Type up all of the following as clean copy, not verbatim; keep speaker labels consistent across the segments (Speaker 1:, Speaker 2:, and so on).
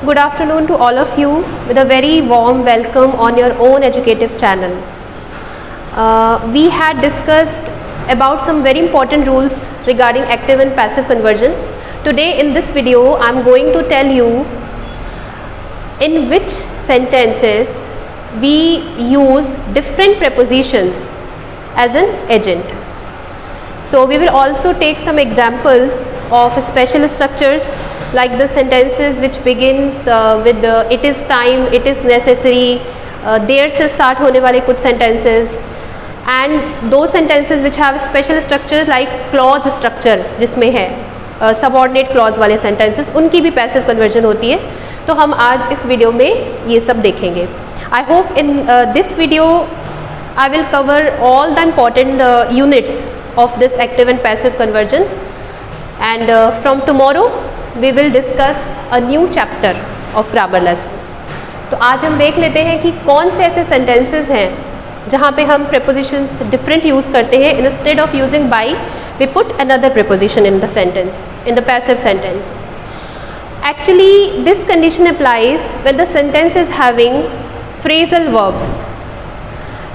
Speaker 1: Good afternoon to all of you with a very warm welcome on your own educative channel. We had discussed about some very important rules regarding active and passive conversion. Today in this video I am going to tell you in which sentences we use different prepositions as an agent. So we will also take some examples of special structures like the sentences which begins with the it is time, it is necessary, there से start होने वाले कुछ sentences, and those sentences which have special structures like clause structure जिसमें है subordinate clause वाले sentences, उनकी भी passive conversion होती है. तो हम आज इस वीडियो में ये सब देखेंगे. I hope in this video I will cover all the important units of this active and passive conversion, and from tomorrow we will discuss a new chapter of grammar lesson. तो आज हम देख लेते हैं कि कौन से ऐसे sentences हैं जहाँ पे हम prepositions different use करते हैं. Instead of using by, we put another preposition in the sentence, in the passive sentence. Actually, this condition applies when the sentence is having phrasal verbs.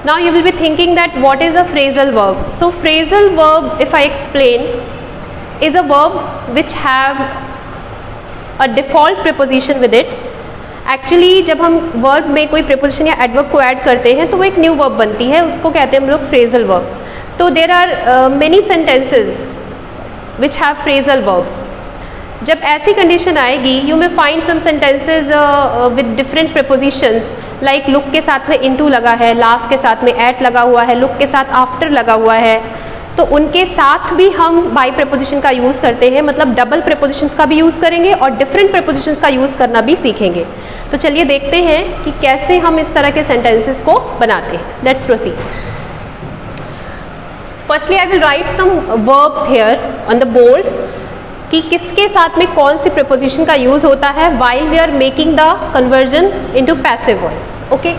Speaker 1: Now you will be thinking that what is a phrasal verb? So phrasal verb, if I explain, is a verb which have a default preposition with it. Actually जब हम verb में कोई preposition या adverb को add करते हैं तो वो एक new verb बनती है, उसको कहते हैं हम लोग phrasal verb. तो there are many sentences which have phrasal verbs. जब ऐसी condition आएगी, you may find some sentences with different prepositions like look के साथ में into लगा है, laugh के साथ में at लगा हुआ है, look के साथ after लगा हुआ है, तो उनके साथ भी हम by preposition का यूज़ करते हैं. मतलब डबल prepositions का भी यूज़ करेंगे और different prepositions का यूज़ करना भी सीखेंगे. तो चलिए देखते हैं कि कैसे हम इस तरह के sentences को बनाते हैं. Let's proceed. Firstly, I will write some verbs here on the board कि किसके साथ में कौन सी preposition का यूज़ होता है while we are making the conversion into passive voice. Okay?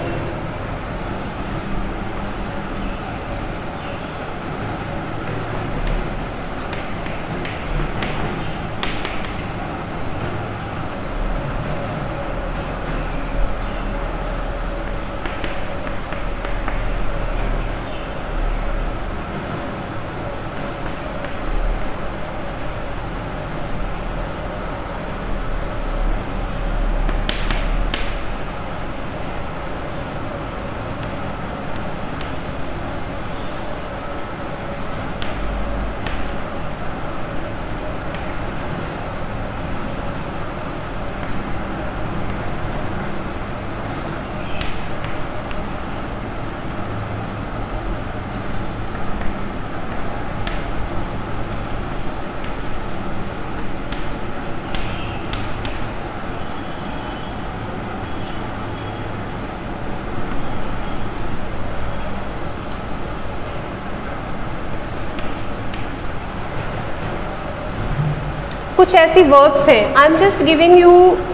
Speaker 1: कुछ ऐसी verbs हैं. I am just giving you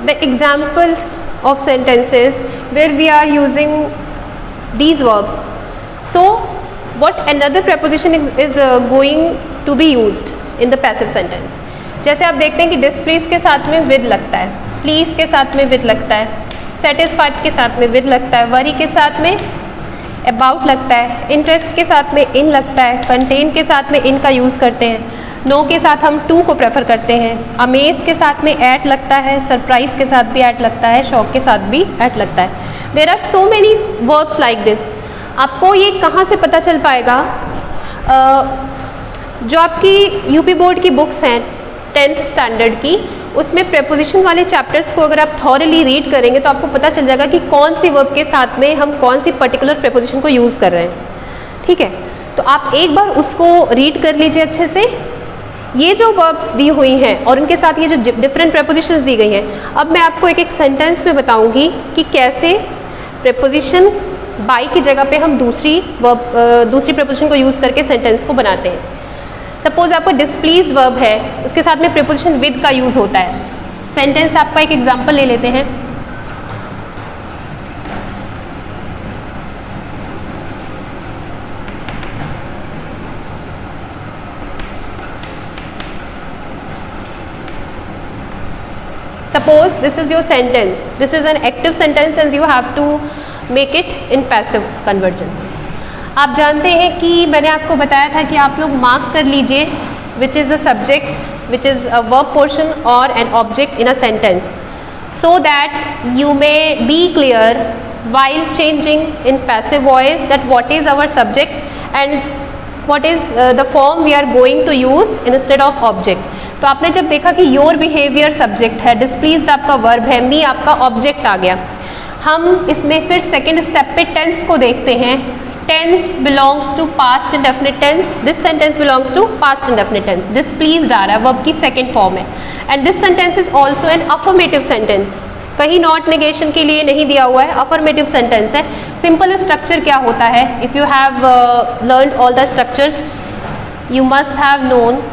Speaker 1: the examples of sentences where we are using these verbs. So what another preposition is going to be used in the passive sentence. जैसे आप देखते हैं कि displeased के साथ में with लगता है, please के साथ में with लगता है, satisfied के साथ में with लगता है, worry के साथ में about लगता है, interest के साथ में in लगता है, contain के साथ में in का यूज़ करते हैं, नो के साथ हम टू को प्रेफर करते हैं, अमेज के साथ में एट लगता है, सरप्राइज के साथ भी एट लगता है, शॉक के साथ भी एट लगता है. There are so many verbs like this. आपको ये कहाँ से पता चल पाएगा? जो आपकी यूपी बोर्ड की बुक्स हैं 10th स्टैंडर्ड की, उसमें प्रेपोजिशन वाले चैप्टर्स को अगर आप थॉरली रीड करेंगे तो आपको पता चल जाएगा कि कौन सी वर्ब के साथ में हम कौन सी पर्टिकुलर प्रेपोजिशन को यूज़ कर रहे हैं. ठीक है, तो आप एक बार उसको रीड कर लीजिए अच्छे से. ये जो वर्ब्स दी हुई हैं और उनके साथ ये जो डिफरेंट प्रेपोजिशंस दी गई हैं, अब मैं आपको एक एक सेंटेंस में बताऊंगी कि कैसे प्रेपोजिशन बाई की जगह पे हम दूसरी प्रेपोजिशन को यूज़ करके सेंटेंस को बनाते हैं. सपोज आपका डिस्प्लीज वर्ब है, उसके साथ में प्रेपोजिशन विद का यूज़ होता है. सेंटेंस आपका एक एग्जाम्पल ले लेते हैं. Suppose this is your sentence, this is an active sentence and you have to make it in passive conversion. आप जानते हैं कि मैंने आपको बताया था कि आप लोग मार्क कर लीजिए which is a subject, which is a verb portion or an object in a sentence, so that you may be clear while changing in passive voice that what is our subject and what is the form we are going to use instead of object. तो आपने जब देखा कि your behaviour subject है, displeased आपका verb है, मी आपका object आ गया, हम इसमें फिर सेकेंड स्टेप पे टेंस को देखते हैं. Tense belongs to past indefinite tense, this sentence belongs to past indefinite tense, displeased आ रहा है, वर्ब की सेकेंड फॉर्म है. And this sentence is also an affirmative sentence, कहीं नॉट नेगेशन के लिए नहीं दिया हुआ है, अफर्मेटिव सेंटेंस है. सिंपल स्ट्रक्चर क्या होता है, if you have learned all the structures you must have known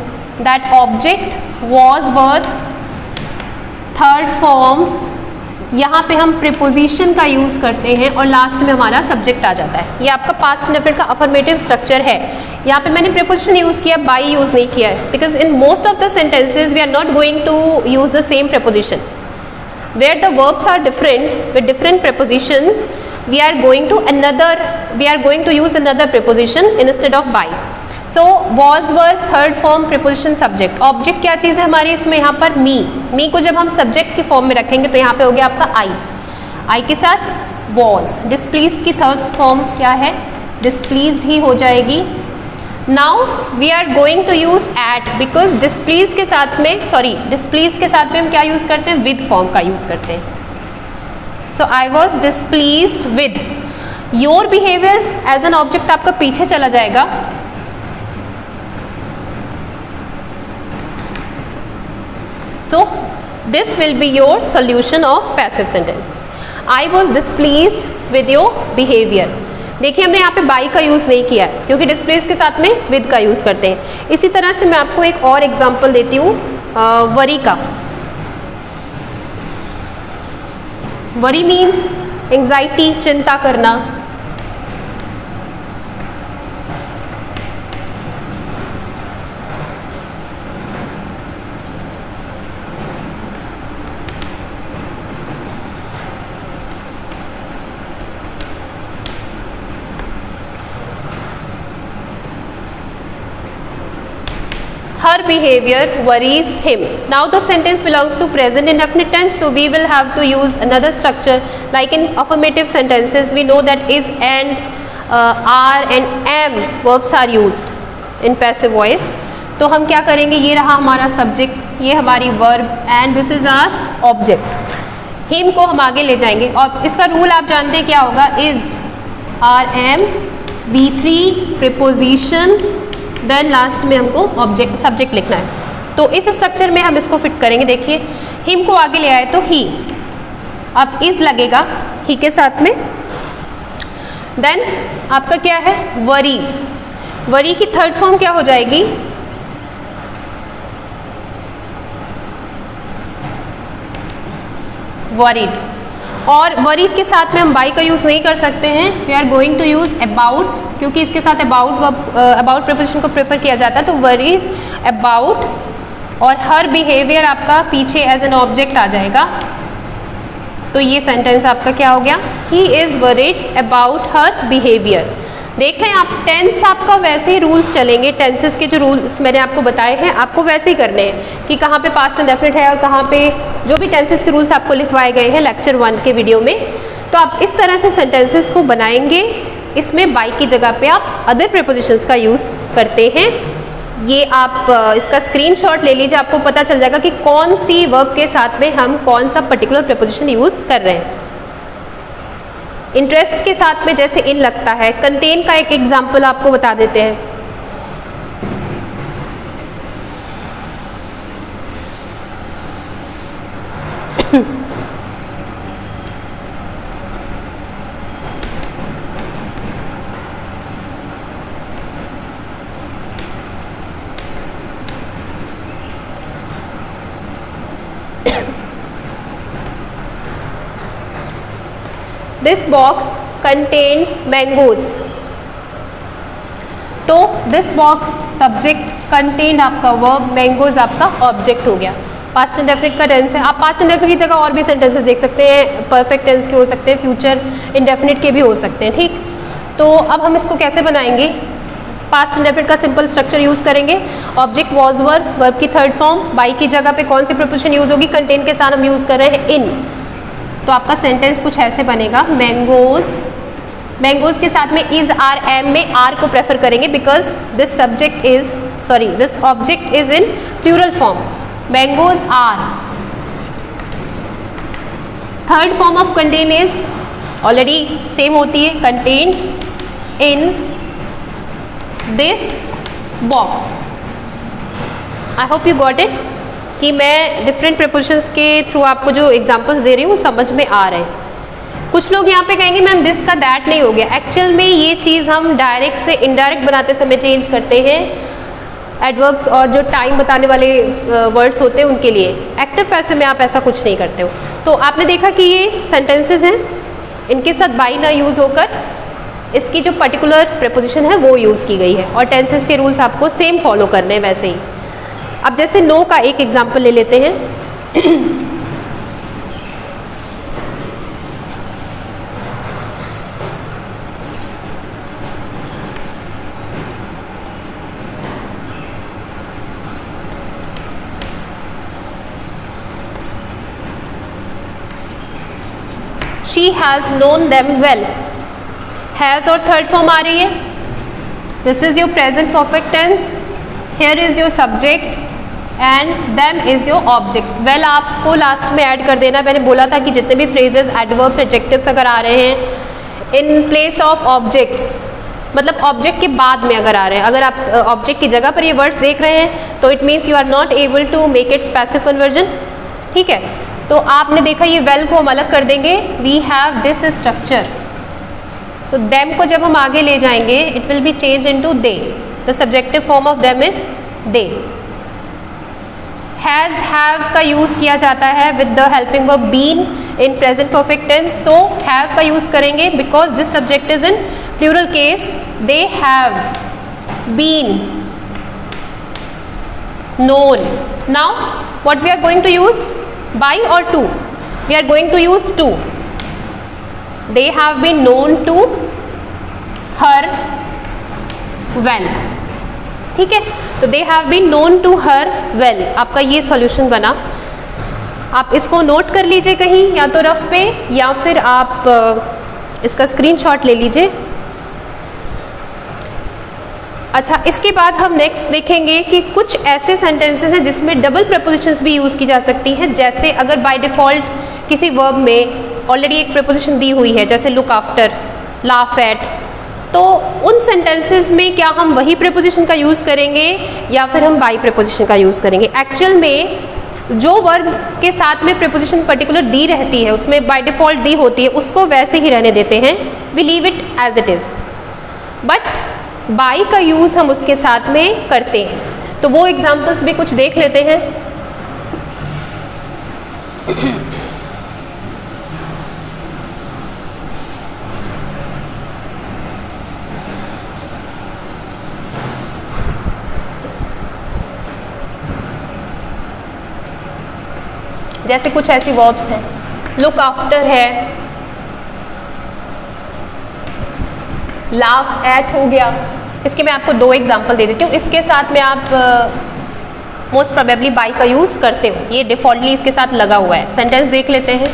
Speaker 1: that object, was, were, third form, यहाँ पे हम प्रीपोजिशन का यूज़ करते हैं और लास्ट में हमारा सब्जेक्ट आ जाता है. ये आपका पास्ट इंडेफिनिट का अफर्मेटिव स्ट्रक्चर है. यहाँ पे मैंने प्रीपोजिशन यूज़ किया, बाई यूज़ नहीं किया है, because in most of the sentences we are not going to use the same preposition. Where the verbs are different with different prepositions we are going to use another preposition instead of by. So was were third form preposition subject. Object क्या चीज़ है हमारी इसमें, यहाँ पर मी को जब हम subject की फॉर्म में रखेंगे तो यहाँ पे हो गया आपका आई के साथ वॉज. डिस्प्लीज्ड की थर्ड फॉर्म क्या है, डिस्प्लीज्ड ही हो जाएगी. Now we are going to use at, because displease के साथ में हम क्या यूज़ करते हैं, विद फॉर्म का यूज़ करते हैं. So I was displeased with. Your behaviour as an object आपका पीछे चला जाएगा. So this will be your solution of passive sentences. I was displeased with your behavior. देखिए हमने यहाँ पे by का यूज़ नहीं किया है क्योंकि displeased के साथ में with का यूज़ करते हैं. इसी तरह से मैं आपको एक और एग्जाम्पल देती हूँ वरी का. वरी मीन्स एंग्जाइटी, चिंता करना. Her behavior worries him. Now the sentence belongs to present indefinite tense, so we will have to use another structure. Like in affirmative sentences, we know that is and are and am verbs are used in passive voice. तो हम क्या करेंगे, ये रहा हमारा subject, ये हमारी verb and this is our object. Him को हम आगे ले जाएंगे और इसका रूल आप जानते हैं क्या होगा, is are am V3 preposition, then last में हमको ऑब्जेक्ट सब्जेक्ट लिखना है. तो इस स्ट्रक्चर में हम इसको फिट करेंगे. देखिए हिम को आगे ले आए तो ही, अब इज लगेगा ही के साथ में. देन आपका क्या है, वरीज. वरी की थर्ड फॉर्म क्या हो जाएगी, वरीड. और वरीड के साथ में हम बाई का यूज़ नहीं कर सकते हैं, we are going to use about, क्योंकि इसके साथ अबाउट प्रीपोजिशन को प्रेफर किया जाता है. तो वरीज अबाउट और हर बिहेवियर आपका पीछे एज एन ऑब्जेक्ट आ जाएगा. तो ये सेंटेंस आपका क्या हो गया, he is worried about her behaviour. देख रहे हैं आप, टेंस आपका वैसे ही रूल्स चलेंगे. टेंसेस के जो रूल्स मैंने आपको बताए हैं आपको वैसे ही करने हैं कि कहाँ पे पास्ट इंडेफिनिट है और कहाँ पे जो भी टेंसेस के रूल्स आपको लिखवाए गए हैं लेक्चर 1 के वीडियो में. तो आप इस तरह से सेंटेंसेस को बनाएंगे. इसमें बाई की जगह पे आप अदर प्रीपोजिशंस का यूज़ करते हैं. ये आप इसका स्क्रीनशॉट ले लीजिए, आपको पता चल जाएगा कि कौन सी वर्ब के साथ में हम कौन सा पर्टिकुलर प्रीपोजिशन यूज़ कर रहे हैं. इंटरेस्ट के साथ में जैसे इन लगता है. कंटेन का एक एग्जाम्पल आपको बता देते हैं. This box contained mangoes. तो this box सब्जेक्ट, contained आपका वर्ब, mangoes आपका ऑब्जेक्ट हो गया. पास्ट इंडेफिनिट का टेंस है। आप पास्ट इंडेफिनिट की जगह और भी सेंटेंसेस देख सकते हैं, परफेक्ट टेंस के हो सकते हैं, फ्यूचर इंडेफिनिट के भी हो सकते हैं, ठीक। तो अब हम इसको कैसे बनाएंगे, पास्ट इंडेफिनिट का सिंपल स्ट्रक्चर यूज़ करेंगे। ऑब्जेक्ट वाज वर, वर्ब की थर्ड फॉर्म, बाई की जगह पे कौन सी प्रीपोजिशन यूज़ होगी, कंटेन के साथ हम यूज़ कर रहे हैं इन। तो आपका सेंटेंस कुछ ऐसे बनेगा, मैंगोज, मैंगोज के साथ में इज आर एम में आर को प्रेफर करेंगे because this subject is sorry this object is in plural form, mangoes are. Third form of contain is already same होती है, contain in this box. I hope you got it कि मैं different prepositions के through आपको जो examples दे रही हूँ वो समझ में आ रहे हैं। कुछ लोग यहाँ पे कहेंगे मैम दिस का दैट नहीं हो गया, एक्चुअल में ये चीज़ हम डायरेक्ट से इनडायरेक्ट बनाते समय चेंज करते हैं, एडवर्ब्स और जो टाइम बताने वाले वर्ड्स होते हैं उनके लिए। एक्टिव पैसिव में आप ऐसा कुछ नहीं करते हो। तो आपने देखा कि ये सेंटेंसेस हैं, इनके साथ बाई ना यूज़ होकर इसकी जो पर्टिकुलर प्रीपोजिशन है वो यूज़ की गई है, और टेंसेस के रूल्स आपको सेम फॉलो करने हैं वैसे ही। अब जैसे नो का एक एग्जाम्पल ले लेते हैं। She has known them well. Has और थर्ड फॉर्म आ रही है। This is your present perfect tense. Here is your subject and them is your object. Well आपको लास्ट में ऐड कर देना। मैंने बोला था कि जितने भी phrases, adverbs, adjectives अगर आ रहे हैं in place of objects, मतलब ऑब्जेक्ट के बाद में अगर आ रहे हैं, अगर आप ऑब्जेक्ट की जगह पर ये वर्ड्स देख रहे हैं तो it means you are not able to make its passive conversion, ठीक है। तो आपने देखा ये वेल को हम अलग कर देंगे, we have this structure. So them को जब हम आगे ले जाएंगे it will be change into they, the subjective form of them is they. Has have का यूज किया जाता है with the helping verb been in present perfect tense, so have का यूज करेंगे because this subject is in plural case, they have been known. Now what we are going to use, by or to? We are going to use to. They have been known to her well. ठीक है, तो they have been known to her well. आपका ये solution बना। आप इसको note कर लीजिए कहीं, या तो रफ पे या फिर आप इसका स्क्रीनशॉट ले लीजिए। अच्छा, इसके बाद हम नेक्स्ट देखेंगे कि कुछ ऐसे सेंटेंसेस हैं जिसमें डबल प्रपोजिशंस भी यूज़ की जा सकती हैं। जैसे अगर बाय डिफ़ॉल्ट किसी वर्ब में ऑलरेडी एक प्रपोजिशन दी हुई है, जैसे लुक आफ्टर, लाफ एट, तो उन सेंटेंसेस में क्या हम वही प्रपोजिशन का यूज़ करेंगे या फिर हम बाय प्रपोजिशन का यूज़ करेंगे। एक्चुअल में जो वर्ब के साथ में प्रपोजिशन पर्टिकुलर दी रहती है, उसमें बाय डिफ़ॉल्ट दी होती है, उसको वैसे ही रहने देते हैं, we leave it as it is. But by का यूज़ हम उसके साथ में करते हैं, तो वो एग्जाम्पल्स भी कुछ देख लेते हैं। जैसे कुछ ऐसी वर्ब्स हैं, लुक आफ्टर है, लाफ एट हो गया। इसके मैं आपको दो एग्जांपल दे देती हूँ। इसके साथ में आप मोस्ट प्रोबेबली बाई का यूज़ करते हो, ये डिफ़ॉल्टली इसके साथ लगा हुआ है। सेंटेंस देख लेते हैं,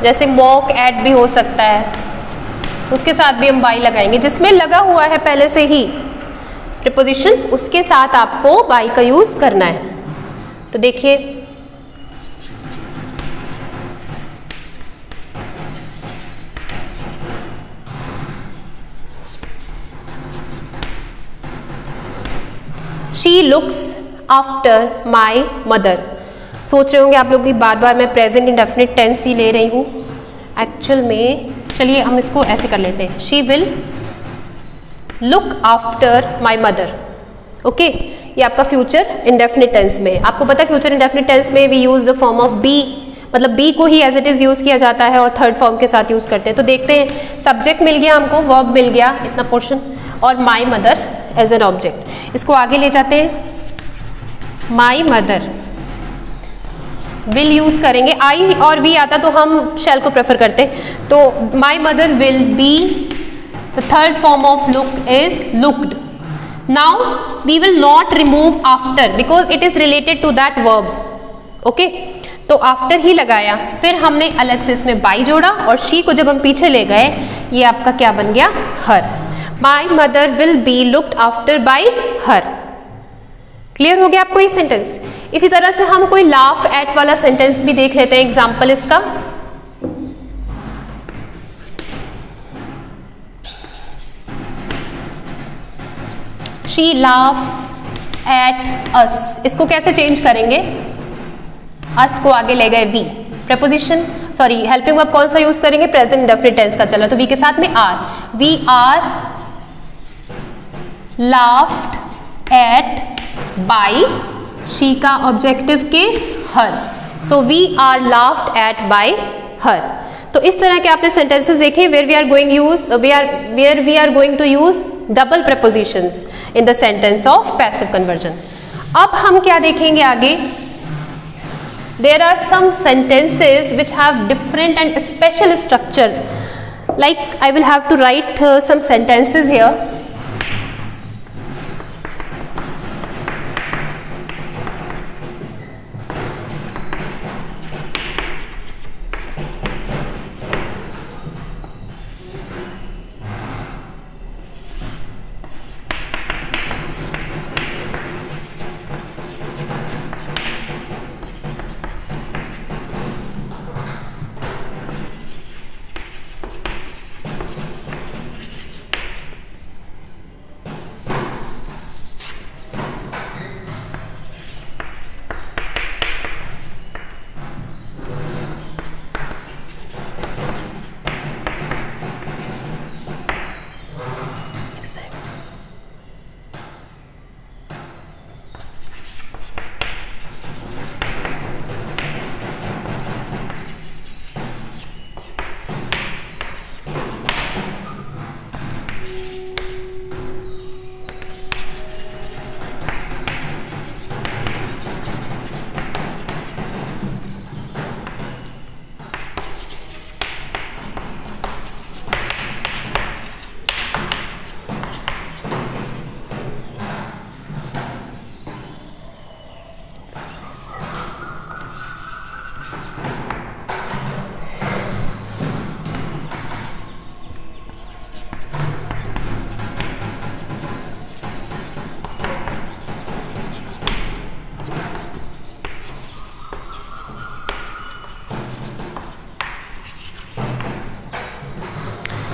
Speaker 1: जैसे मॉक एट भी हो सकता है, उसके साथ भी हम बाई लगाएंगे। जिसमें लगा हुआ है पहले से ही प्रीपोजिशन, उसके साथ आपको बाई का यूज़ करना है। तो देखिए, she looks after my mother. सोच रहे होंगे आप लोग कि बार बार मैं प्रेजेंट इंडेफिनिट टेंस ही ले रही हूँ। एक्चुअल में चलिए हम इसको ऐसे कर लेते हैं, she will look after my mother. Okay, ये आपका फ्यूचर इंडेफिनिट टेंस में। आपको पता है फ्यूचर इंडेफिनिट टेंस में we use the form of be, मतलब बी को ही एज इट इज़ यूज़ किया जाता है और थर्ड फॉर्म के साथ यूज़ करते हैं। तो देखते हैं, सब्जेक्ट मिल गया हमको, वर्ब मिल गया इतना पोर्शन, और my mother as an object. इसको आगे ले जाते हैं, माई मदर विल यूज करेंगे, आई और वी आता तो हम शैल को प्रेफर करते, तो my mother will be, the third form of look is looked. Now we will not remove after because it is related to that verb. Okay, तो आफ्टर ही लगाया, फिर हमने अलग से इसमें बाई जोड़ा और शी को जब हम पीछे ले गए, ये आपका क्या बन गया, her. My mother will be looked after by her. Clear हो गया आपको ये सेंटेंस. इसी तरह से हम कोई लाफ एट वाला सेंटेंस भी देख लेते हैं. एग्जाम्पल इसका, शी लाफ्स एट अस. इसको कैसे चेंज करेंगे, अस को आगे ले गए we, preposition sorry helping verb कौन सा यूज करेंगे, प्रेजेंट इंडेफिनिट टेंस का चला, तो वी के साथ में are. We are laughed at by, she का objective case her, so we are laughed at by her. तो इस तरह के आपने सेंटेंसेस देखे where we are going to use double prepositions in the sentence of passive conversion. अब हम क्या देखेंगे आगे, there are some sentences which have different and special structure, like I will have to write some sentences here.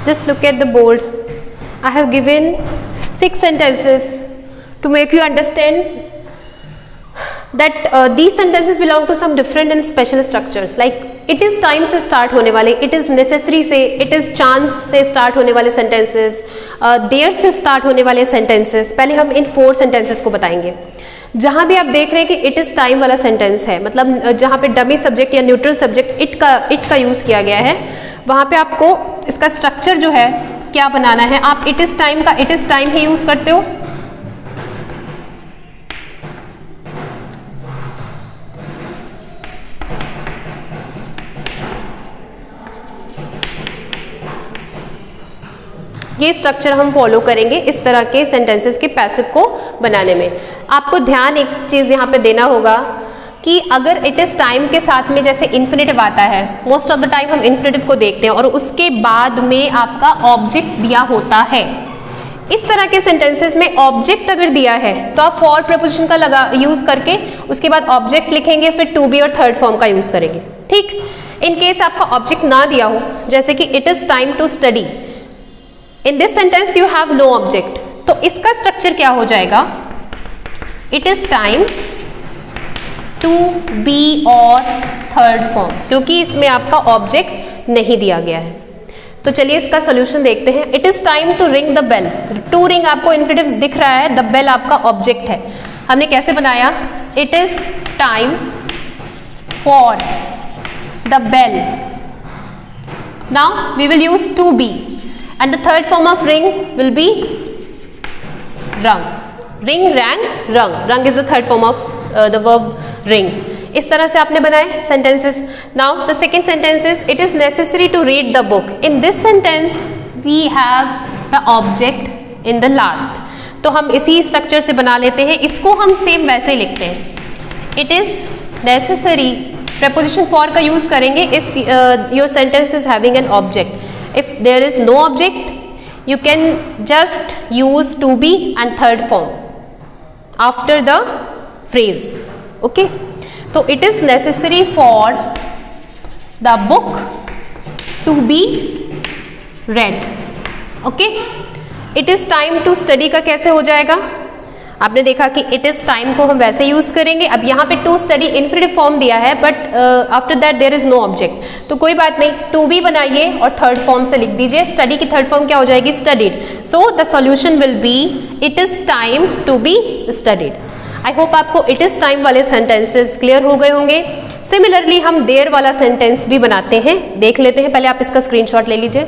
Speaker 1: Just look at the board. I have given 6 sentences to make you understand that these sentences belong to some different and special structures. Like it is time से start होने वाले, it is necessary से, it is chance से start होने वाले sentences, there से start होने वाले sentences. पहले हम इन 4 sentences को बताएंगे. जहाँ भी आप देख रहे हैं कि इट इज़ टाइम वाला सेंटेंस है, मतलब जहाँ पे डमी सब्जेक्ट या न्यूट्रल सब्जेक्ट इट का यूज़ किया गया है, वहाँ पे आपको इसका स्ट्रक्चर जो है क्या बनाना है. आप इट इज़ टाइम का it is time he use करते हो. ये स्ट्रक्चर हम फॉलो करेंगे इस तरह के सेंटेंसेस के पैसिव को बनाने में. आपको ध्यान एक चीज़ यहाँ पे देना होगा कि अगर इट इज़ टाइम के साथ में जैसे इन्फिनेटिव आता है, मोस्ट ऑफ द टाइम हम इन्फिनेटिव को देखते हैं और उसके बाद में आपका ऑब्जेक्ट दिया होता है. इस तरह के सेंटेंसेस में ऑब्जेक्ट अगर दिया है तो आप फॉर प्रपोजिशन का यूज़ करके उसके बाद ऑब्जेक्ट लिखेंगे, फिर टू बी और थर्ड फॉर्म का यूज़ करेंगे. ठीक. इन केस आपका ऑब्जेक्ट ना दिया हो, जैसे कि it is time to study, in this sentence you have no object, तो इसका स्ट्रक्चर क्या हो जाएगा, it is time to be और थर्ड फॉर्म, क्योंकि इसमें आपका ऑब्जेक्ट नहीं दिया गया है. तो चलिए इसका सॉल्यूशन देखते हैं. It is time to ring the bell. To ring आपको इन्फिनेटिव दिख रहा है, द बेल आपका ऑब्जेक्ट है. हमने कैसे बनाया, it is time for the bell. Now we will use to be. And the third form of ring will be rung. Ring, rang, rung. Rung is the third form of the verb ring. इस तरह से आपने बनाए sentences. Now the second sentence is it is necessary to read the book. In this sentence we have the object in the last. तो हम इसी structure से बना लेते हैं. इसको हम सेम वैसे ही लिखते हैं. It is necessary, preposition for का यूज करेंगे if your sentence is having an object. If there is no object you can just use to be and third form after the phrase. Okay, so it is necessary for the book to be read. Okay, it is time to study का कैसे हो जाएगा? आपने देखा कि it is time को हम वैसे यूज करेंगे. अब यहाँ पे टू स्टडी इन्फिनिटिव फॉर्म दिया है but after that there is no object, तो कोई बात नहीं, टू बी बनाइए और थर्ड फॉर्म से लिख दीजिए. स्टडी की थर्ड फॉर्म क्या हो जाएगी? Studied. So the solution will be it is time to be studied. I hope आपको इट इज टाइम वाले सेंटेंसेस क्लियर हो गए होंगे. सिमिलरली हम देयर वाला सेंटेंस भी बनाते हैं, देख लेते हैं. पहले आप इसका स्क्रीनशॉट ले लीजिए.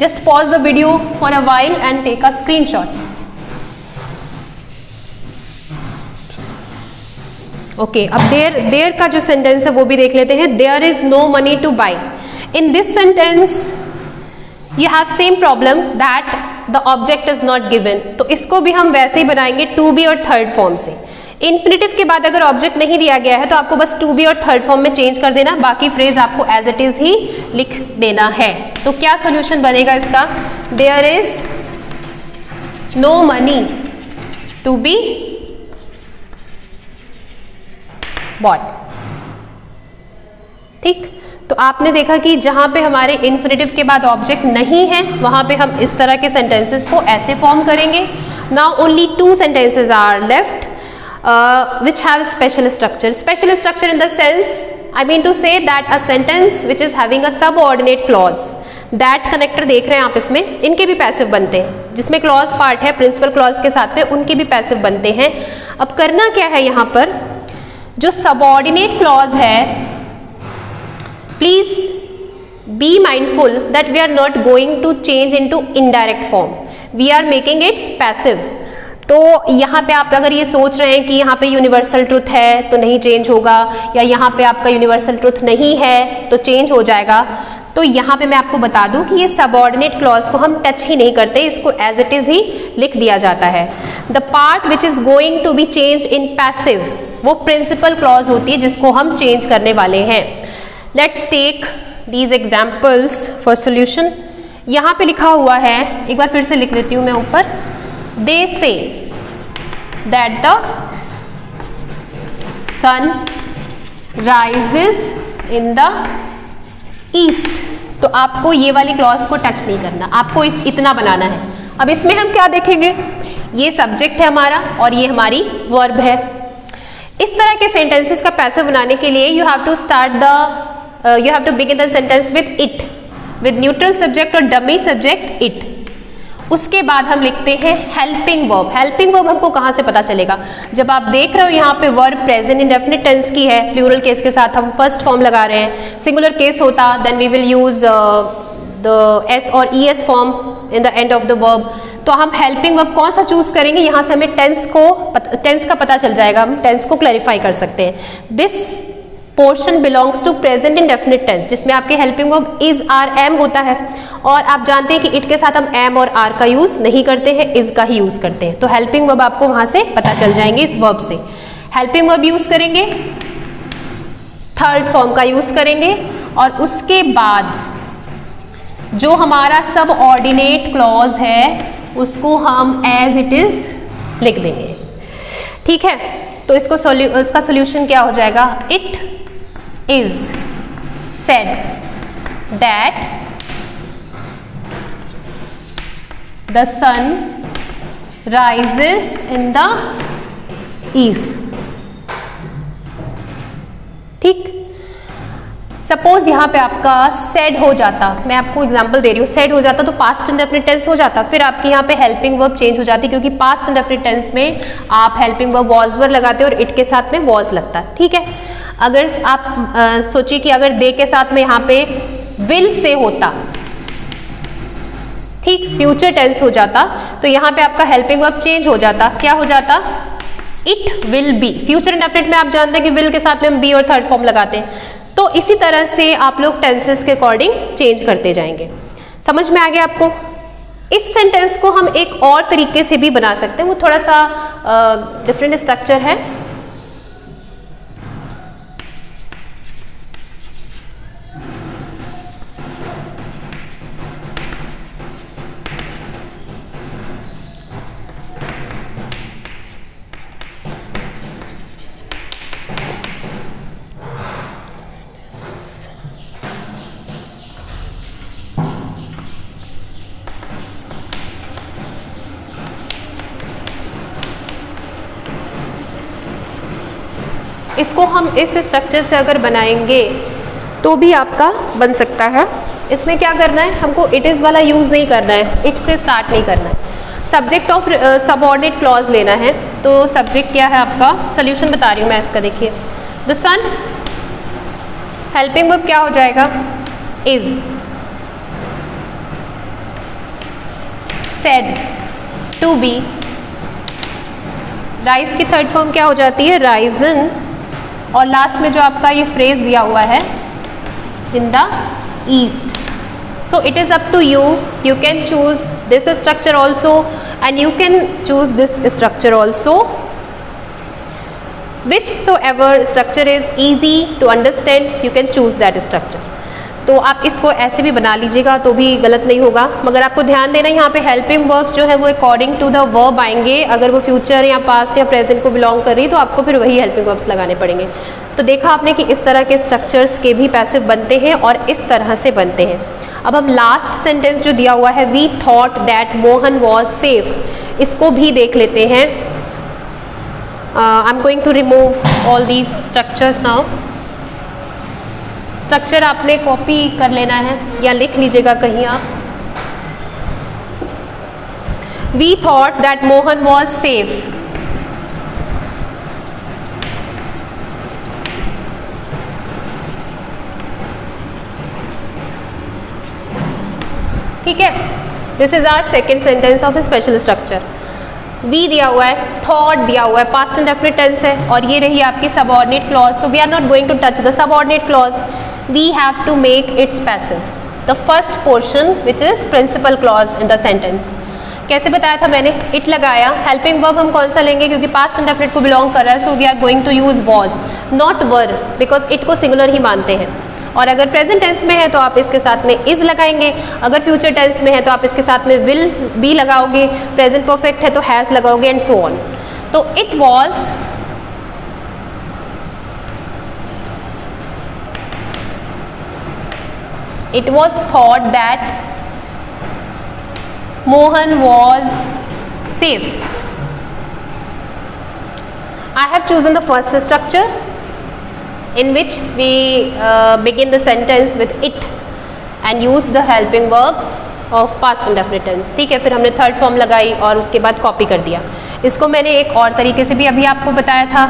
Speaker 1: Just pause the video for a while and take a screenshot. Okay, अब देयर का जो सेंटेंस है वो भी देख लेते हैं. There is no money to buy. In this sentence you have same problem that the object is not given. तो इसको भी हम वैसे ही बनाएंगे to be और थर्ड फॉर्म से. इन्फिनिटिव के बाद अगर ऑब्जेक्ट नहीं दिया गया है तो आपको बस टू बी और थर्ड फॉर्म में चेंज कर देना, बाकी फ्रेज आपको एज इट इज ही लिख देना है. तो क्या सॉल्यूशन बनेगा इसका? There is no money to be bought. ठीक, तो आपने देखा कि जहां पे हमारे इन्फिनिटिव के बाद ऑब्जेक्ट नहीं है वहां पे हम इस तरह के सेंटेंसेस को ऐसे फॉर्म करेंगे. Now only two sentences are left which have special structure. Special structure in the sense, I mean to say that a sentence which is having a subordinate clause. That connector देख रहे हैं आप, इसमें इनके भी passive बनते हैं. जिसमें क्लॉज पार्ट है प्रिंसिपल क्लॉज के साथ में, उनके भी पैसिव बनते हैं. अब करना क्या है यहाँ पर, जो सबऑर्डिनेट क्लॉज है, please be mindful that we are not going to change into indirect form. We are making its passive. तो यहाँ पे आप अगर ये सोच रहे हैं कि यहाँ पे यूनिवर्सल ट्रुथ है तो नहीं चेंज होगा, या यहाँ पे आपका यूनिवर्सल ट्रुथ नहीं है तो चेंज हो जाएगा, तो यहाँ पे मैं आपको बता दूं कि ये सबऑर्डिनेट क्लॉज को हम टच ही नहीं करते, इसको एज इट इज ही लिख दिया जाता है. The part which is going to be change in passive वो प्रिंसिपल क्लॉज होती है जिसको हम चेंज करने वाले हैं. Let's take these examples for solution. यहाँ पे लिखा हुआ है, एक बार फिर से लिख लेती हूँ मैं ऊपर. They say that the sun rises in the east. तो आपको ये वाली क्लॉज को टच नहीं करना, आपको इतना बनाना है. अब इसमें हम क्या देखेंगे, ये सब्जेक्ट है हमारा और ये हमारी वर्ब है. इस तरह के सेंटेंसेस का पैसिव बनाने के लिए you have to begin the sentence with it, with neutral subject और dummy subject it. उसके बाद हम लिखते हैं हेल्पिंग वर्ब. हेल्पिंग वर्ब हमको कहाँ से पता चलेगा, जब आप देख रहे हो यहाँ पे वर्ब प्रेजेंट इंडेफिनिट टेंस की है, प्लूरल केस के साथ हम फर्स्ट फॉर्म लगा रहे हैं. सिंगुलर केस होता then we will use the S और E S form in the end of the verb. तो हम हेल्पिंग वर्ब कौन सा चूज करेंगे, यहाँ से हमें टेंस का पता चल जाएगा, हम टेंस को क्लैरिफाई कर सकते हैं. This portion belongs to present indefinite tense, जिसमें आपके helping verb is are am होता है, और आप जानते हैं कि इट के साथ हम एम और आर का यूज नहीं करते हैं, इज का ही यूज करते हैं. तो हेल्पिंग वर्ब आपको वहां से पता चल जाएंगे. इस वर्ब से हेल्पिंग वर्ब यूज करेंगे, थर्ड फॉर्म का यूज करेंगे, और उसके बाद जो हमारा सब ऑर्डिनेट क्लॉज है उसको हम एज इट इज लिख देंगे. ठीक है, तो इसका सोल्यूशन क्या हो जाएगा, it is said that the sun rises in the east. ठीक, सपोज यहाँ पे आपका said हो जाता, मैं आपको एग्जांपल दे रही हूँ, said हो जाता तो पास्ट इंडेफिनिट टेंस हो जाता, फिर आपके यहाँ पे हेल्पिंग वर्ब चेंज हो जाती, क्योंकि पास्ट इंडेफिनिट टेंस में आप हेल्पिंग वर्ब was वर लगाते हो और इट के साथ में was लगता. ठीक है, अगर आप सोचिए कि अगर दे के साथ में यहाँ पे विल से होता, ठीक, फ्यूचर टेंस हो जाता, तो यहाँ पे आपका हेल्पिंग वर्ब चेंज हो जाता. क्या हो जाता, it will B. Future indefinite में आप जानते हैं कि विल के साथ में हम बी और थर्ड फॉर्म लगाते हैं, तो इसी तरह से आप लोग टेंसेस के अकॉर्डिंग चेंज करते जाएंगे। समझ में आ गया आपको? इस सेंटेंस को हम एक और तरीके से भी बना सकते हैं, वो थोड़ा सा डिफरेंट स्ट्रक्चर है। इसको हम इस स्ट्रक्चर से अगर बनाएंगे तो भी आपका बन सकता है। इसमें क्या करना है, हमको इट इज़ वाला यूज़ नहीं करना है, इट से स्टार्ट नहीं करना है। सब्जेक्ट ऑफ सबऑर्डिनेट क्लॉज लेना है। तो सब्जेक्ट क्या है आपका, सोल्यूशन बता रही हूँ मैं इसका, देखिए द सन, हेल्पिंग वर्ब क्या हो जाएगा, is, said, to be, rise की थर्ड फॉर्म क्या हो जाती है, राइजन, और लास्ट में जो आपका ये फ्रेज दिया हुआ है, in the east. So it is up to you, you can choose this structure also and you can choose this structure also, which so ever structure is easy to understand, you can choose that structure. तो आप इसको ऐसे भी बना लीजिएगा तो भी गलत नहीं होगा, मगर आपको ध्यान देना यहाँ पे हेल्पिंग वर्ब्स जो है वो अकॉर्डिंग टू द वर्ब आएंगे। अगर वो फ्यूचर या पास्ट या प्रेजेंट को बिलोंग कर रही है तो आपको फिर वही हेल्पिंग वर्ब्स लगाने पड़ेंगे। तो देखा आपने कि इस तरह के स्ट्रक्चर्स के भी पैसिव बनते हैं और इस तरह से बनते हैं। अब हम लास्ट सेंटेंस जो दिया हुआ है, we thought that Mohan was safe, इसको भी देख लेते हैं। I am going to remove all these structures now. Structure आपने कॉपी कर लेना है या लिख लीजिएगा कहीं आप। We thought that Mohan was safe, ठीक है। This is our second sentence of special structure. We दिया हुआ है, थॉट दिया हुआ है, पास्ट इंडेफिनिट टेंस है, और ये रही आपकी subordinate clause. So we are not going to touch the subordinate clause, we have to make its passive, the first portion which is principal clause in the sentence। कैसे बताया था मैंने, it लगाया, helping verb हम कौन सा लेंगे क्योंकि past indefinite को belong कर रहा है, so we are going to use was not were because it को singular ही मानते हैं। और अगर present tense में है तो आप इसके साथ में is लगाएंगे, अगर future tense में है तो आप इसके साथ में will be लगाओगे, present perfect है तो has लगाओगे and so on। तो it was it was thought that Mohan was safe। I have chosen the first structure in which we begin the sentence with it and use the helping verbs of past indefinite tense। ठीक है, फिर हमने third form लगाई और उसके बाद copy कर दिया। इसको मैंने एक और तरीके से भी अभी आपको बताया था।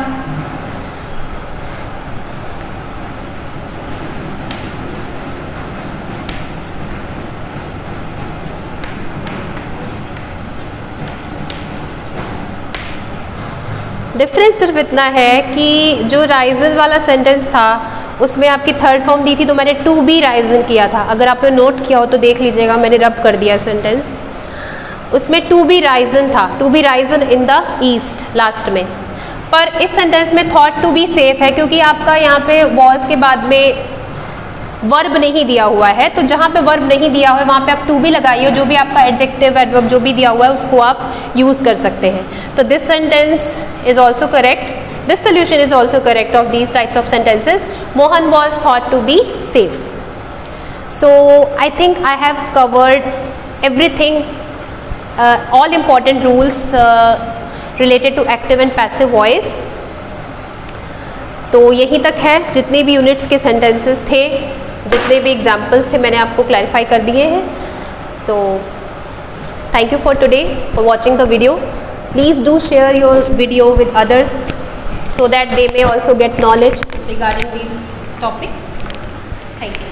Speaker 1: डिफरेंस सिर्फ इतना है कि जो राइजन वाला सेंटेंस था उसमें आपकी थर्ड फॉर्म दी थी तो मैंने टू बी राइजन किया था। अगर आपने नोट किया हो तो देख लीजिएगा, मैंने रब कर दिया सेंटेंस, उसमें टू बी राइजन था, to be risen in the east last में। पर इस सेंटेंस में थॉट टू बी सेफ है क्योंकि आपका यहाँ पे वॉज के बाद में वर्ब नहीं दिया हुआ है, तो जहाँ पे वर्ब नहीं दिया हुआ है वहाँ पे आप टू बी लगाइए, जो भी आपका एडजेक्टिव एडवर्ब जो भी दिया हुआ है उसको आप यूज़ कर सकते हैं। तो this sentence is also correct, this solution is also correct of these types of sentences। Mohan was thought to be safe। So I think I have covered everything, all important rules related to active and passive voice। तो यहीं तक है, जितने भी units के sentences थे, जितने भी एग्जाम्पल्स थे मैंने आपको क्लैरिफाई कर दिए हैं। So thank you for today for watching the video. Please do share your video with others so that they may also get knowledge regarding these topics। Thank you।